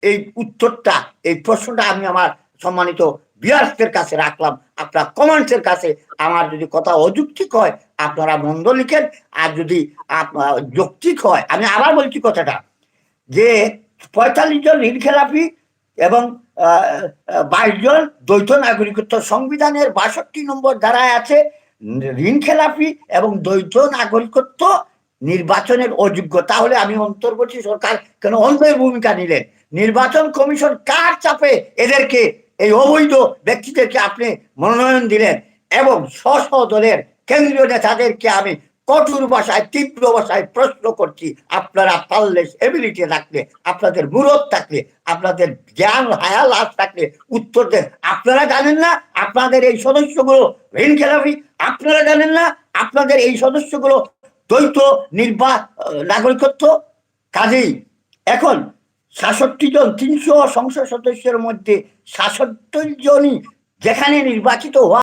এই উত্তরটা, এই প্রশ্নটা আমি আমার সম্মানিত ভিউয়ার্সদের কাছে রাখলাম, আপনার কমেন্টসের কাছে। আমার যদি কথা অযৌক্তিক হয় আপনারা মন্দ লিখেন, আর যদি যৌক্তিক হয়, আমি আবার বলছি কথাটা, যে ৪৫ জন ঋণ খেলাপি এবং ২২ জন দ্বৈত নাগরিকত্ব, সংবিধানের ৬২ নম্বর ধারায় আছে ঋণ খেলাপি এবং দ্বৈত নাগরিকত্ব নির্বাচনের অযোগ্য। তাহলে আমি অন্তর্বর্তী সরকার কেন অন্যের ভূমিকা নিলেন? নির্বাচন কমিশন কার চাপে এদেরকে, এই অবৈধ ব্যক্তিদেরকে আপনি মনোনয়ন দিলেন? এবং স্ব দলের কেন্দ্রীয় নেতাদেরকে আমি কঠোর ভাষায়, তীব্র ভাষায় প্রশ্ন করছি, আপনারা পারলে, এবিলিটি থাকলে, আপনাদের মুরত থাকলে, আপনাদের জ্ঞান হায়াল লাভ থাকলে উত্তর দেন। আপনারা জানেন না আপনাদের এই সদস্যগুলো ঋণ খেলাপি? আপনারা জানেন না আপনাদের এই সদস্যগুলো দ্বৈত নাগরিকত্ব? কাজেই এখন ৬৭ জন ৩০০ সংসদ সদস্যের মধ্যে ৬৭ জনই যেখানে নির্বাচিত হওয়া